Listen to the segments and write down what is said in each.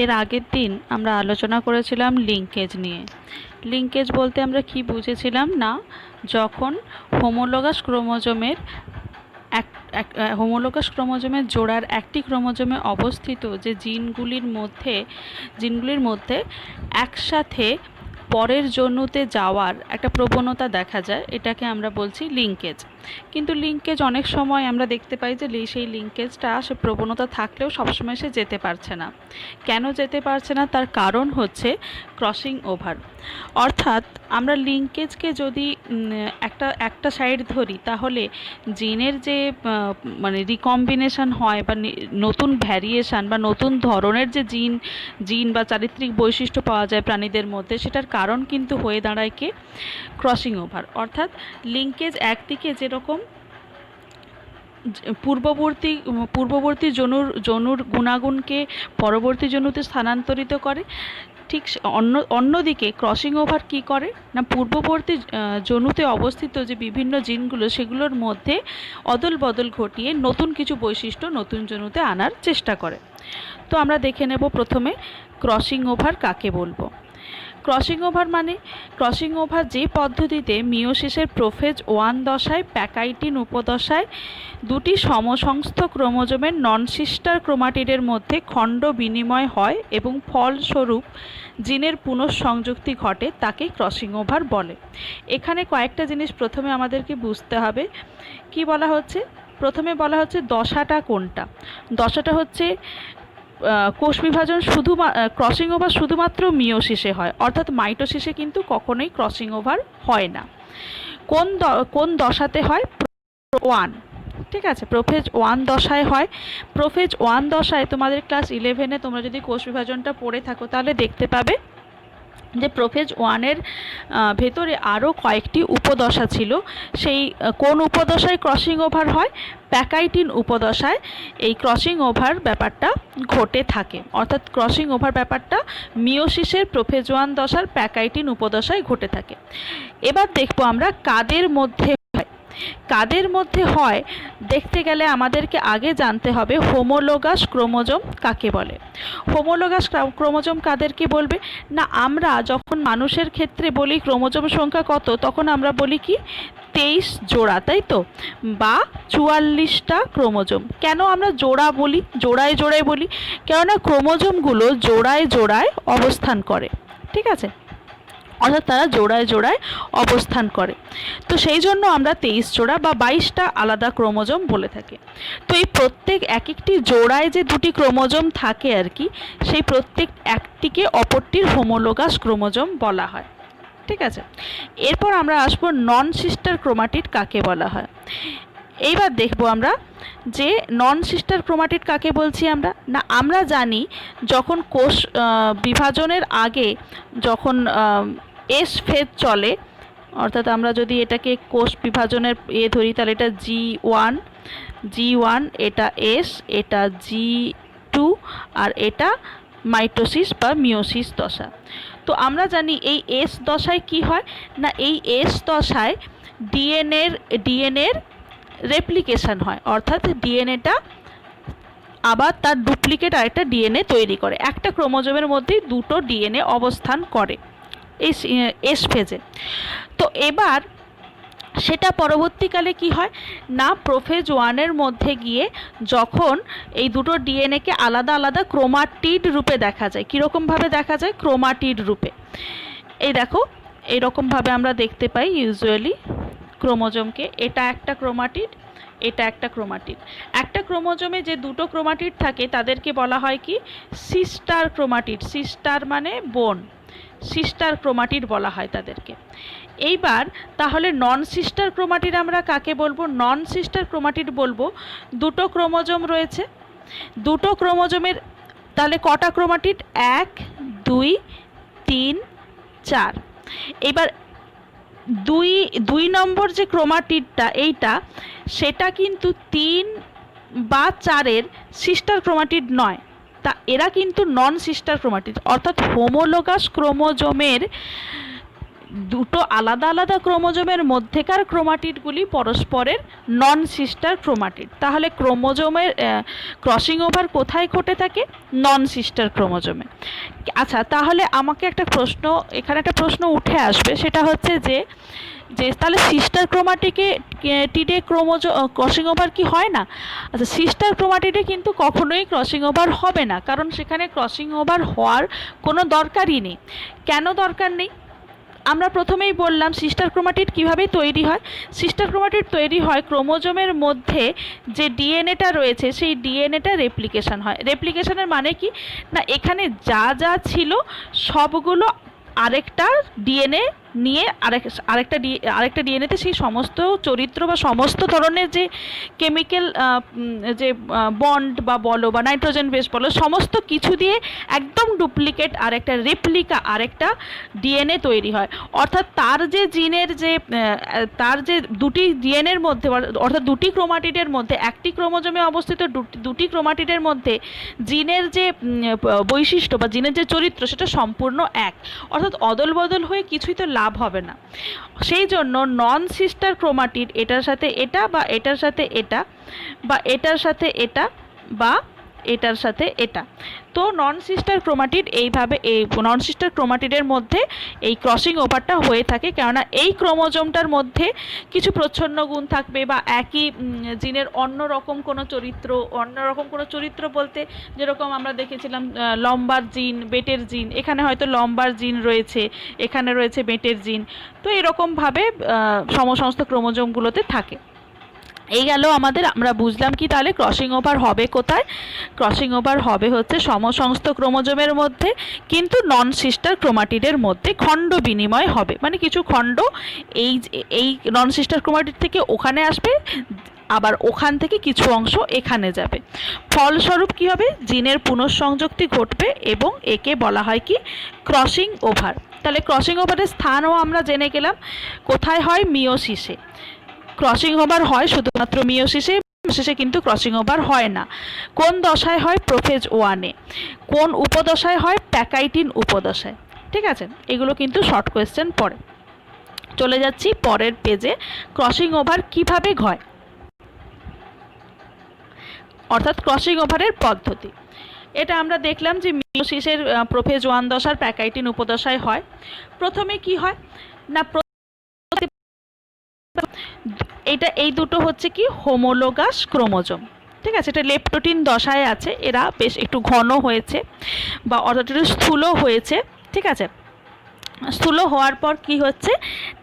এর আগের দিন আমরা আলোচনা করেছিলাম লিঙ্কেজ নিয়ে। লিঙ্কেজ বলতে আমরা কি বুঝেছিলাম না, যখন হোমোলোগাস ক্রোমোজোমের এক হোমোলোগাস ক্রোমোজোমের জোড়ার একটি ক্রোমোজোমে অবস্থিত যে জিনগুলির মধ্যে একসাথে পরের জনুতে যাওয়ার একটা প্রবণতা দেখা যায়, এটাকে আমরা বলছি লিঙ্কেজ। কিন্তু লিঙ্কেজ অনেক সময় আমরা দেখতে পাই যে সেই লিঙ্কেজটা, সে প্রবণতা থাকলেও সবসময় সে যেতে পারছে না। কেন যেতে পারছে না? তার কারণ হচ্ছে ক্রসিং ওভার। অর্থাৎ আমরা লিঙ্কেজকে যদি একটা সাইড ধরি, তাহলে জিনের যে মানে রিকম্বিনেশন হয় বা নতুন ভ্যারিয়েশন বা নতুন ধরনের যে জিন বা চারিত্রিক বৈশিষ্ট্য পাওয়া যায় প্রাণীদের মধ্যে, সেটার কারণ কিন্তু হয়ে দাঁড়ায় কি? Crossing over. অর্থাৎ লিঙ্কেজ একদিকে যেরকম পূর্ববর্তী জনুর গুণাগুণকে পরবর্তী জনুতে স্থানান্তরিত করে, ঠিক অন্যদিকে ক্রসিং ওভার কী করে না, পূর্ববর্তী জনুতে অবস্থিত যে বিভিন্ন জিনগুলো, সেগুলোর মধ্যে অদল বদল ঘটিয়ে নতুন কিছু বৈশিষ্ট্য নতুন জনুতে আনার চেষ্টা করে। তো আমরা দেখে নেব প্রথমে ক্রসিং ওভার কাকে বলবো। ক্রসিং ওভার যে পদ্ধতিতে মিওসিসের প্রোফেজ 1 দশায় প্যাকাইটিন উপদশায় দুটি সমসংস্থ ক্রোমোজোমের নন সিস্টার ক্রোমাটিডের মধ্যে খণ্ড বিনিময় হয় এবং ফলস্বরূপ জিনের পুনঃসংযুক্তি ঘটে, তাকে ক্রসিং ওভার বলে। এখানে কয়েকটা জিনিস প্রথমে আমাদেরকে বুঝতে হবে। কি বলা হচ্ছে? প্রথমে বলা হচ্ছে দশাটা কোনটা। দশাটা হচ্ছে কোষ বিভাজন ক্রসিং ওভার শুধুমাত্র মিওসিসে হয়, অর্থাৎ মাইটোসিসে কিন্তু কখনোই ক্রসিং ওভার হয় না। কোন দশাতে হয়? 1। ঠিক আছে, প্রোফেজ 1 দশায় হয়। প্রোফেজ 1 দশায় তোমাদের ক্লাস 11-এ তোমরা যদি কোষ বিভাজনটা পড়ে থাকো, তাহলে দেখতে পাবে যে প্রোফেজ 1-এর ভেতরে আরও কয়েকটি উপদশা ছিল। সেই কোন উপদশায় ক্রসিং ওভার হয়? প্যাকাইটিন উপদশায় এই ক্রসিং ওভার ব্যাপারটা ঘটে থাকে। অর্থাৎ ক্রসিং ওভার ব্যাপারটা মিওসিসের প্রোফেজ 1 দশার প্যাকাইটিন উপদশায় ঘটে থাকে। এবার দেখবো আমরা কাদের মধ্যে হয়। দেখতে গেলে আমাদেরকে আগে জানতে হবে হোমোলোগাস ক্রোমোজোম কাকে বলে। হোমোলোগাস ক্রোমোজোম কাদেরকে বলবে না, আমরা যখন মানুষের ক্ষেত্রে বলি ক্রোমোজোম সংখ্যা কত, তখন আমরা বলি কি 23 জোড়া, তাই তো, বা 44টা ক্রোমোজোম। কেন আমরা জোড়া বলি, জোড়ায় বলি? কেননা ক্রোমোজোমগুলো জোড়ায় অবস্থান করে। ঠিক আছে, অর্থাৎ তারা জোড়ায় অবস্থান করে। তো সেই জন্য আমরা 23 জোড়া বা 22টা আলাদা ক্রোমোজোম বলে থাকি। তো এই প্রত্যেক একটি জোড়ায় যে দুটি ক্রোমোজোম থাকে আর কি, সেই প্রত্যেক একটিকে অপরটির হোমোলোগাস ক্রোমোজোম বলা হয়। ঠিক আছে, এরপর আমরা আসবো নন সিস্টার ক্রোমাটিড কাকে বলা হয়। এইবার দেখব আমরা যে নন সিস্টার ক্রোমাটিড কাকে বলছি আমরা। না, আমরা জানি যখন কোষ বিভাজনের আগে যখন এস ফেজ চলে, অর্থাৎ আমরা যদি এটাকে কোষ বিভাজনের ধরি, তাহলে এটা জি ওয়ান, এটা এস, এটা G2, আর এটা মাইটোসিস বা মিওসিস দশা। তো আমরা জানি এই এস দশায় কি হয় না, এই এস দশায় ডিএনএর রেপ্লিকেশন হয়, অর্থাৎ ডিএনএটা আবার তার ডুপ্লিকেট আরেকটা ডিএনএ তৈরি করে। একটা ক্রোমোজোমের মধ্যেই দুটো ডিএনএ অবস্থান করে এই এস ফেজে। তো এবার সেটা পরবর্তীকালে কি হয় না, প্রোফেজ 1-এর মধ্যে গিয়ে যখন এই দুটো ডিএনএকে আলাদা আলাদা ক্রোমাটিড রূপে দেখা যায়। কীরকমভাবে দেখা যায়? ক্রোমাটিড রূপে। এই দেখো, এইরকমভাবে আমরা দেখতে পাই ইউজুয়ালি ক্রোমোজোমকে। এটা একটা ক্রোমাটিড, এটা একটা ক্রোমাটিড। একটা ক্রোমোজোমে যে দুটো ক্রোমাটিড থাকে তাদেরকে বলা হয় কি? Sister chromatid. সিস্টার মানে বোন, সিস্টার ক্রোমাটিড বলা হয় তাদেরকে। এইবার তাহলে নন সিস্টার ক্রোমাটিড আমরা কাকে বলবো? নন সিস্টার ক্রোমাটিড বলবো দুটো ক্রোমোজোম রয়েছে, দুটো ক্রোমোজোমের তাহলে কটা ক্রোমাটিড? 1, 2, 3, 4। এবার দুই নম্বর যে ক্রোমাটিডটা এইটা, সেটা কিন্তু 3 বা 4-এর সিস্টার ক্রোমাটিড নয়, তা এরা কিন্তু নন সিস্টার ক্রোমাটিড। অর্থাৎ হোমোলোগাস ক্রোমোজোমের দুটো আলাদা আলাদা ক্রোমোজোমের মধ্যেকার ক্রোমাটিডগুলি পরস্পরের নন সিস্টার ক্রোমাটিড। তাহলে ক্রোমোজোমের ক্রসিং ওভার কোথায় ঘটে থাকে? নন সিস্টার ক্রোমোজোমে। আচ্ছা, তাহলে আমাকে একটা প্রশ্ন, এখানে একটা প্রশ্ন উঠে আসবে, সেটা হচ্ছে যে তাহলে সিস্টার টিডে ক্রসিং ওভার কি হয় না? আচ্ছা, সিস্টার ক্রোমাটিডে কিন্তু কখনোই ক্রসিং ওভার হবে না, কারণ সেখানে ক্রসিং ওভার হওয়ার কোনো দরকারই নেই। কেন দরকার নেই? আমরা প্রথমেই বললাম সিস্টার ক্রোমাটিড কীভাবে তৈরি হয়। সিস্টার ক্রোমাটিড তৈরি হয় ক্রোমোজোমের মধ্যে যে ডিএনএটা রয়েছে সেই ডিএনএটা রেপ্লিকেশন হয়। রেপ্লিকেশনের মানে কি না, এখানে যা যা ছিল সবগুলো আরেকটা ডিএনএ নিয়ে আরেকটা ডিএনএতে সেই সমস্ত চরিত্র বা সমস্ত ধরনের যে কেমিক্যাল যে বন্ড বা বলো বা নাইট্রোজেন বেস বলো, সমস্ত কিছু দিয়ে একদম ডুপ্লিকেট আরেকটা রেপ্লিকা আরেকটা ডিএনএ তৈরি হয়। অর্থাৎ তার যে জিনের যে তার যে দুটি ডিএনএর মধ্যে অর্থাৎ দুটি ক্রোমাটিডের মধ্যে একটি ক্রোমোজোমে অবস্থিত দুটি ক্রোমাটিডের মধ্যে জিনের যে বৈশিষ্ট্য বা জিনের যে চরিত্র সেটা সম্পূর্ণ এক। অর্থাৎ অদল বদল হয়ে কিছুই তো লাভ হবে না। সেই জন্য নন সিস্টার ক্রোমাটিড এটার সাথে এটা বা এটার সাথে এটা বা এটার সাথে এটা বা এটার সাথে এটা। তো নন সিস্টার ক্রোমাটিড এইভাবে, এই নন সিস্টার ক্রোমাটিডের মধ্যে এই ক্রসিং ওভারটা হয়ে থাকে, কেননা এই ক্রোমোজোমটার মধ্যে কিছু প্রচ্ছন্ন গুণ থাকবে বা একই জিনের অন্যরকম কোনো চরিত্র বলতে যেরকম আমরা দেখেছিলাম লম্বার জিন, বেটের জিন, এখানে হয়তো লম্বার জিন রয়েছে, এখানে রয়েছে বেটের জিন। তো এরকমভাবে সমস্ত ক্রোমোজোমগুলোতে থাকে। এই গেল আমাদের, আমরা বুঝলাম কি তাহলে ক্রসিং ওভার হবে কোথায়? ক্রসিং ওভার হবে হচ্ছে সমসংস্থ ক্রোমোজোমের মধ্যে, কিন্তু নন সিস্টার ক্রোমাটিডের মধ্যে খণ্ড বিনিময় হবে, মানে কিছু খণ্ড এই নন সিস্টার ক্রোমাটিড থেকে ওখানে আসবে, আবার ওখান থেকে কিছু অংশ এখানে যাবে। ফলস্বরূপ কি হবে? জিনের পুনঃসংযুক্তি ঘটবে এবং একে বলা হয় কি? Crossing over. তাহলে ক্রসিং ওভারের স্থানও আমরা জেনে গেলাম। কোথায় হয়? মিওসিসে ক্রসিং ওভার হয় শুধুমাত্র মিওসিসে, শেষে কিন্তু ক্রসিং ওভার হয় না। কোন দশায় হয়? প্রোফেজ 1-এ। কোন উপদশায় হয়? প্যাকাইটিন উপদশায়। ঠিক আছে, এগুলো কিন্তু শর্ট কোয়েশ্চেন পড়ে। চলে যাচ্ছি পরের পেজে। ক্রসিং ওভার কিভাবে হয়, অর্থাৎ ক্রসিং ওভারের পদ্ধতি। এটা আমরা দেখলাম যে মিওসিসের প্রোফেজ 1 দশার প্যাকাইটিন উপদশায় হয়। প্রথমে কি হয় না, এই দুটো হচ্ছে কি? Homologous chromosome. ঠিক আছে, এটা লেপ্টোটিন দশায় আছে, এরা বেশ একটু ঘন হয়েছে বা অর্থাৎ একটু স্থূল হয়েছে। ঠিক আছে, স্থূল হওয়ার পর কি হচ্ছে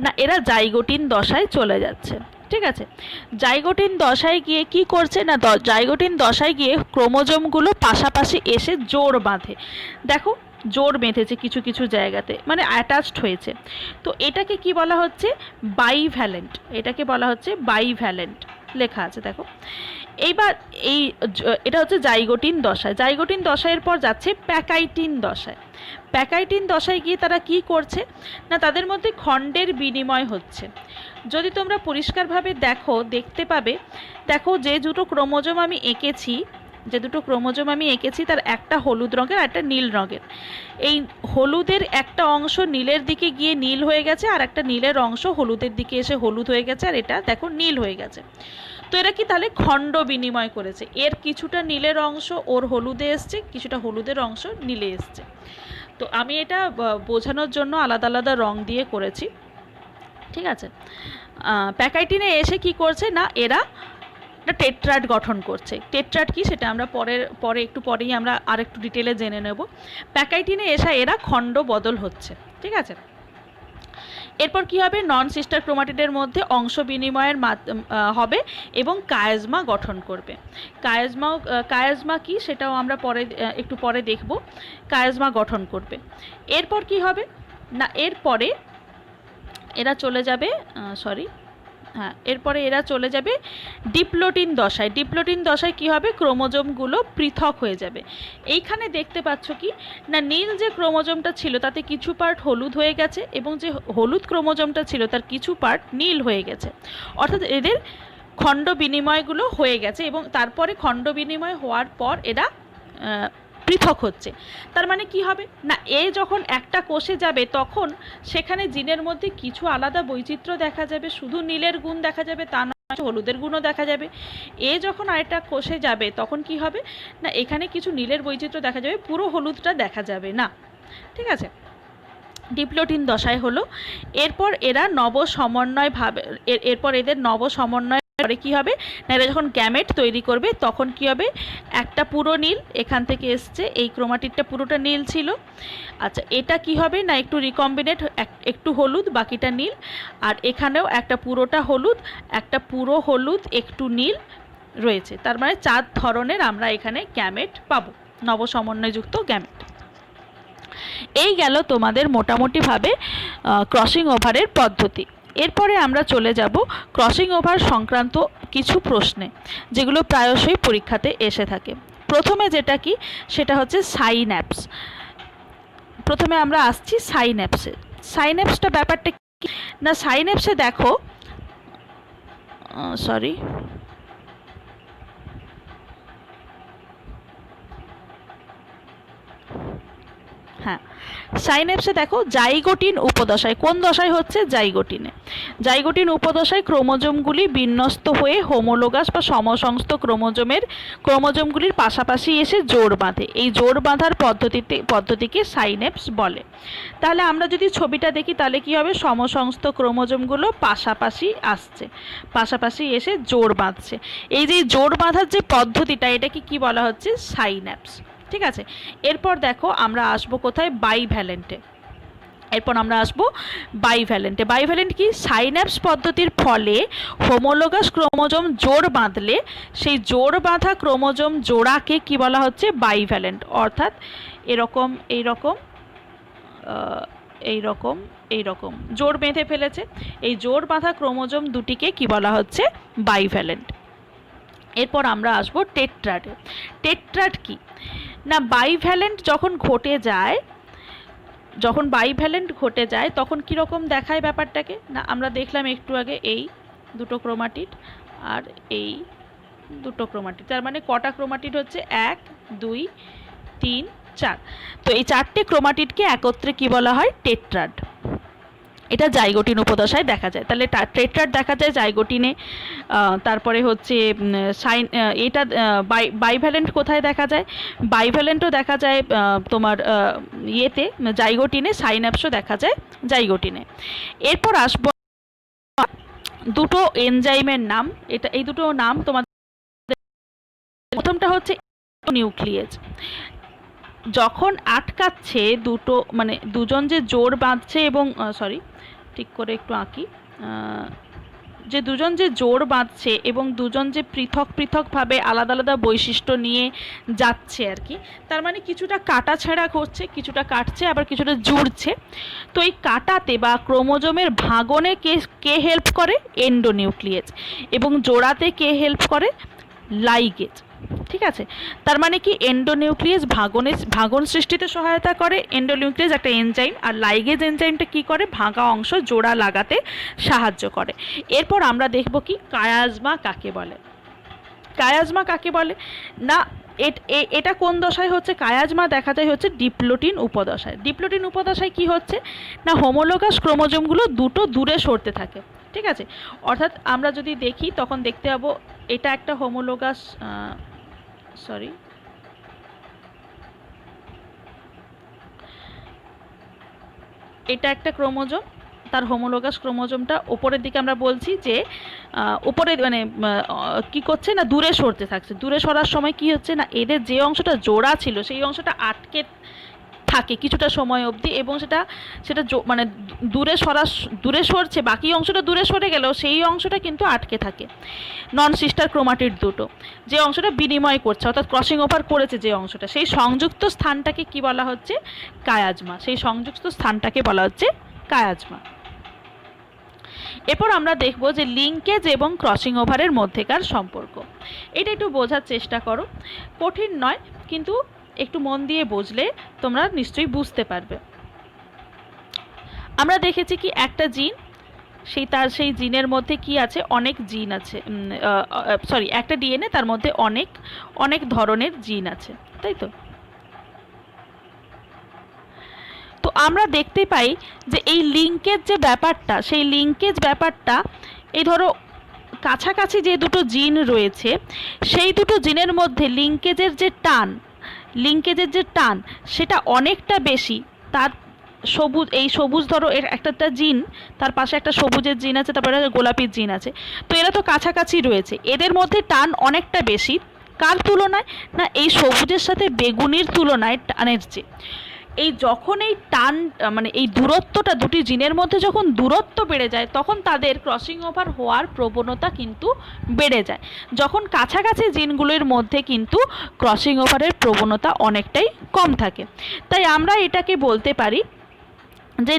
না, এরা জাইগোটিন দশায় চলে যাচ্ছে। ঠিক আছে, জাইগোটিন দশায় গিয়ে কি করছে না, জাইগোটিন দশায় গিয়ে ক্রোমোজোমগুলো পাশাপাশি এসে জোড় বাঁধে। দেখো, জোড় বেঁধেছে কিছু কিছু জায়গাতে, মানে অ্যাটাচড হয়েছে। তো এটাকে কি বলা হচ্ছে? বাইভ্যালেন্ট। এটাকে বলা হচ্ছে বাইভ্যালেন্ট, লেখা আছে দেখো। এইবার এটা হচ্ছে জাইগোটিন দশায়। জাইগোটিন দশায়ের পর যাচ্ছে প্যাকাইটিন দশায়। প্যাকাইটিন দশায় গিয়ে তারা কি করছে না, তাদের মধ্যে খণ্ডের বিনিময় হচ্ছে। যদি তোমরা পরিষ্কারভাবে দেখতে পাবে, দেখো যে দুটো ক্রোমোজোম আমি এঁকেছি তার একটা হলুদ রঙের আর একটা নীল রঙের। এই হলুদের একটা অংশ নীলের দিকে গিয়ে নীল হয়ে গেছে, আর একটা নীলের অংশ হলুদের দিকে এসে হলুদ হয়ে গেছে, আর এটা দেখো নীল হয়ে গেছে। তো এরা কি তাহলে খণ্ড বিনিময় করেছে? এর কিছুটা নীলের অংশ ওর হলুদে এসছে, কিছুটা হলুদের অংশ নীলে এসছে। তো আমি এটা বোঝানোর জন্য আলাদা আলাদা রং দিয়ে করেছি। ঠিক আছে, প্যাকাইটিনে এসে কি করছে না, এরা একটা টেট্রাড গঠন করছে। টেট্রাড কি সেটা আমরা একটু পরেই আমরা আরেকটু ডিটেলে জেনে নেব। প্যাকাইটিনে এসে এরা খণ্ড বদল হচ্ছে। ঠিক আছে, এরপর কি হবে? নন সিস্টার ক্রোমাটিডের মধ্যে অংশ বিনিময়ের হবে এবং কায়াজমা গঠন করবে। কায়াজমা কি সেটাও আমরা একটু পরে দেখব। কায়াজমা গঠন করবে। এরপর কি হবে না, এরপরে এরা চলে যাবে ডিপ্লোটিন দশায়। ডিপ্লোটিন দশায় কি হবে? ক্রোমোজোমগুলো পৃথক হয়ে যাবে। এইখানে দেখতে পাচ্ছ কি না, নীল যে ক্রোমোজোমটা ছিল তাতে কিছু পার্ট হলুদ হয়ে গেছে এবং যে হলুদ ক্রোমোজোমটা ছিল তার কিছু পার্ট নীল হয়ে গেছে। অর্থাৎ এদের খণ্ড বিনিময়গুলো হয়ে গেছে এবং তারপরে খণ্ড বিনিময় হওয়ার পর এরা পৃথক হচ্ছে। তার মানে কি হবে না, এ যখন একটা কোষে যাবে তখন সেখানে জিনের মধ্যে কিছু আলাদা বৈচিত্র্য দেখা যাবে, শুধু নীলের গুণ দেখা যাবে তা নয়, হলুদের গুণও দেখা যাবে। এ যখন আরেকটা কোষে যাবে তখন কি হবে না, এখানে কিছু নীলের বৈচিত্র্য দেখা যাবে, পুরো হলুদটা দেখা যাবে না। ঠিক আছে, ডিপ্লোটিন দশায় হলো। এরপর এরা নবসমন্বয় ভাবে, এরপর এদের নবসমন্বয় পরে কি হবে না, এরা যখন গ্যামেট তৈরি করবে তখন কি হবে, একটা পুরো নীল এখান থেকে এসছে, এই ক্রোমাটিডটা পুরোটা নীল ছিল। আচ্ছা, এটা কি হবে না, একটু রিকম্বিনেট, একটু হলুদ বাকিটা নীল, আর এখানেও একটা পুরোটা হলুদ, একটা পুরো হলুদ একটু নীল রয়েছে। তার মানে 4 ধরনের আমরা এখানে গ্যামেট পাবো, নবসমন্বয়যুক্ত গ্যামেট। এই গেল তোমাদের মোটামুটিভাবে ক্রসিং ওভারের পদ্ধতি। এরপরে আমরা চলে যাব ক্রসিং ওভার সংক্রান্ত কিছু প্রশ্নে, যেগুলো প্রায়শই পরীক্ষাতে এসে থাকে। প্রথমে যেটা কি সেটা হচ্ছে সাইন্যাপস। প্রথমে আমরা আসছি সাইন্যাপসে। সাইন্যাপসটা ব্যাপারটা কি না, সাইন্যাপসে দেখো, সরি, হ্যাঁ, সাইন্যাপসে দেখো জাইগোটিন উপদশায়, কোন দশায় হচ্ছে, জাইগোটিনে। জাইগোটিন উপদশায় ক্রোমোজোমগুলি বিন্যস্ত হয়ে হোমোলোগাস বা সমসংস্থ ক্রোমোজোমগুলির পাশাপাশি এসে জোড় বাঁধে। এই জোড় বাঁধার পদ্ধতিকে সাইন্যাপস বলে। তাহলে আমরা যদি ছবিটা দেখি তাহলে কি হবে, সমসংস্থ ক্রোমোজোমগুলো পাশাপাশি আসছে, পাশাপাশি এসে জোড় বাঁধছে। এই যে জোড় বাঁধার যে পদ্ধতিটা, এটাকে কি বলা হচ্ছে, সাইন্যাপস। ঠিক আছে, এরপর দেখো আমরা আসবো কোথায়, বাইভ্যালেন্টে। এরপর আমরা আসবো বাইভ্যালেন্টে। বাইভ্যালেন্ট কি, সাইন্যাপস পদ্ধতির ফলে হোমোলোগাস ক্রোমোজোম জোড় বাঁধলে সেই জোড় বাঁধা ক্রোমোজোম জোড়াকে কি বলা হচ্ছে, বাইভ্যালেন্ট। অর্থাৎ এরকম এইরকম এইরকম এইরকম জোড় বেঁধে ফেলেছে, এই জোড় বাঁধা ক্রোমোজোম দুটিকে কি বলা হচ্ছে, বাইভ্যালেন্ট। এরপর আমরা আসবো টেট্রাডে। টেট্রাড কি না, বাইভ্যালেন্ট যখন ঘটে যায়, তখন কীরকম দেখায় ব্যাপারটাকে না, আমরা দেখলাম একটু আগে এই দুটো ক্রোমাটিড আর এই দুটো ক্রোমাটিড, তার মানে কটা ক্রোমাটিড হচ্ছে, 1 2 3 4। তো এই 4টে ক্রোমাটিডকে একত্রে কি বলা হয়, টেট্রাড। এটা জাইগোটিন উপদশায় দেখা যায়। তাহলে টেট্রাড দেখা যায় জাইগোটিনে। তারপরে হচ্ছে এটা বাইভ্যালেন্ট কোথায় দেখা যায়, বাইভ্যালেন্টও দেখা যায় তোমার ইয়েতে, জাইগোটিনে। সাইন্যাপসও দেখা যায় জাইগোটিনে। এরপর আসবো দুটো এনজাইমের নাম। এই দুটো নাম তোমাদের, প্রথমটা হচ্ছে নিউক্লিয়েজ। যখন আটকাচ্ছে দুটো, মানে দুজন যে জোড় বাঁধছে এবং সরি ঠিক করে একটু আঁকি, যে দুজন যে জোড় বাঁধছে এবং দুজন যে পৃথক পৃথকভাবে আলাদা আলাদা বৈশিষ্ট্য নিয়ে যাচ্ছে আর কি, তার মানে কিছুটা কাটাছেঁড়া করছে, কিছুটা কাটছে, আবার কিছুটা জুড়ছে। তো এই কাটাতে বা ক্রোমোজোমের ভাঙনে কে হেল্প করে, এন্ডোনিউক্লিয়েজ, এবং জোড়াতে কে হেল্প করে, লাইগেজ। ঠিক আছে, তার মানে কি এন্ডোনিউক্লিয়াস ভাঙন সৃষ্টিতে সহায়তা করে, এন্ডোনিউক্লিয়াস একটা এনজাইম, আর লাইগেজ এনজাইমটা কি করে, ভাঙা অংশ জোড়া লাগাতে সাহায্য করে। এরপর আমরা দেখব কি কায়াজমা কাকে বলে। কায়াজমা কাকে বলে না, এটা কোন দশায় হচ্ছে, কায়াজমা দেখা যায় হচ্ছে ডিপ্লোটিন উপদশায়। ডিপ্লোটিন উপদশায় কি হচ্ছে না, হোমোলোগাস ক্রোমোজোমগুলো দুটো দূরে সরতে থাকে। ঠিক আছে, অর্থাৎ আমরা যদি দেখি তখন দেখতে পাবো এটা একটা হোমোলোগাস, সরি এটা একটা ক্রোমোজোম, তার হোমোলোগাস ক্রোমোজোমটা ওপরের দিকে আমরা বলছি যে উপরে মানে কি করছে না, দূরে সরতে থাকছে। দূরে সরার সময় কি হচ্ছে না, এদের যে অংশটা জোড়া ছিল সেই অংশটা আটকে থাকে কিছুটা সময় অবধি, এবং সেটা মানে দূরে সরছে, বাকি অংশটা দূরে সরে গেলেও সেই অংশটা কিন্তু আটকে থাকে। নন সিস্টার ক্রোমাটিড দুটো যে অংশটা বিনিময় করছে, অর্থাৎ ক্রসিং ওভার করেছে যে অংশটা, সেই সংযুক্ত স্থানটাকে কি বলা হচ্ছে, কায়াজমা। সেই সংযুক্ত স্থানটাকে বলা হচ্ছে কায়াজমা। এরপর আমরা দেখব যে লিঙ্কেজ এবং ক্রসিং ওভারের মধ্যেকার সম্পর্ক। এটা একটু বোঝার চেষ্টা করো, কঠিন নয়, কিন্তু একটু মন দিয়ে বুঝলে তোমরা নিশ্চয়ই বুঝতে পারবে। আমরা দেখেছি কি একটা জিন, সেই জিনের মধ্যে কি আছে, অনেক জিন আছে, সরি একটা ডিএনএ, তার মধ্যে অনেক ধরনের জিন আছে, তাই তো। আমরা দেখতে পাই যে এই লিঙ্কেজ যে ব্যাপারটা, সেই লিঙ্কেজ ব্যাপারটা এই ধরো কাছাকাছি যে দুটো জিন রয়েছে সেই দুটো জিনের মধ্যে লিঙ্কেজের যে টান সেটা অনেকটা বেশি। তার সবুজ ধরো এর একটা জিন, তার পাশে একটা সবুজের জিন আছে, তারপরে গোলাপির জিন আছে, তো এরা তো কাছাকাছি রয়েছে, এদের মধ্যে টান অনেকটা বেশি। কার তুলনায়? না এই সবুজের সাথে বেগুনির তুলনায় টানের চেয়ে। যখন এই টান মানে এই দূরত্বটা দুটি জিনের মধ্যে যখন দূরত্ব বেড়ে যায় তখন তাদের ক্রসিং ওভার হওয়ার প্রবণতা কিন্তু বেড়ে যায়। যখন কাছাকাছি জিনগুলোর মধ্যে কিন্তু ক্রসিং ওভারের প্রবণতা অনেকটাই কম থাকে। তাই আমরা এটাকে বলতে পারি যে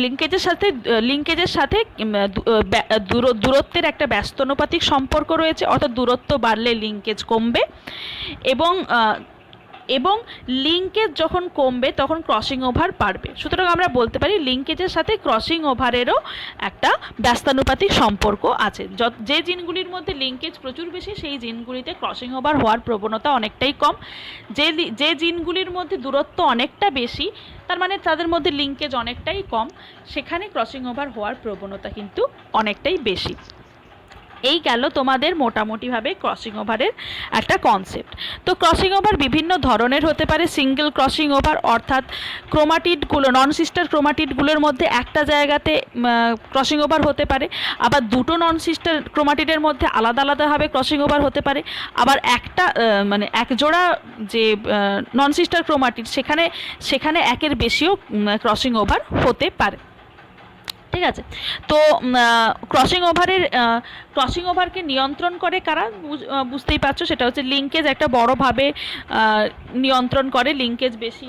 লিঙ্কেজের সাথে দূরত্বের একটা ব্যস্তানুপাতিক সম্পর্ক রয়েছে, অর্থাৎ দূরত্ব বাড়লে লিঙ্কেজ কমবে, এবং লিঙ্কেজ যখন কমবে তখন ক্রসিং ওভার বাড়বে। সুতরাং আমরা বলতে পারি লিঙ্কেজের সাথে ক্রসিং ওভারেরও একটা ব্যস্তানুপাতিক সম্পর্ক আছে। যে জিনগুলির মধ্যে লিঙ্কেজ প্রচুর বেশি সেই জিনগুলিতে ক্রসিং ওভার হওয়ার প্রবণতা অনেকটাই কম। যে জিনগুলির মধ্যে দূরত্ব অনেকটা বেশি, তার মানে তাদের মধ্যে লিঙ্কেজ অনেকটাই কম, সেখানে ক্রসিং ওভার হওয়ার প্রবণতা কিন্তু অনেকটাই বেশি। এই গেল তোমাদের মোটামুটিভাবে ক্রসিং ওভারের একটা কনসেপ্ট। তো ক্রসিং ওভার বিভিন্ন ধরনের হতে পারে। সিঙ্গেল ক্রসিং ওভার অর্থাৎ নন সিস্টার ক্রোমাটিডগুলোর মধ্যে একটা জায়গাতে ক্রসিং ওভার হতে পারে, আবার দুটো নন সিস্টার ক্রোমাটিডের মধ্যে আলাদা আলাদাভাবে ক্রসিং ওভার হতে পারে, আবার এক জোড়া যে নন সিস্টার ক্রোমাটিড সেখানে একের বেশিও ক্রসিং ওভার হতে পারে। ঠিক আছে, তো ক্রসিং ওভারকে নিয়ন্ত্রণ করে কারা? বুঝতেই পারছো, সেটা হচ্ছে লিঙ্কেজ একটা বড়োভাবে নিয়ন্ত্রণ করে। লিঙ্কেজ বেশি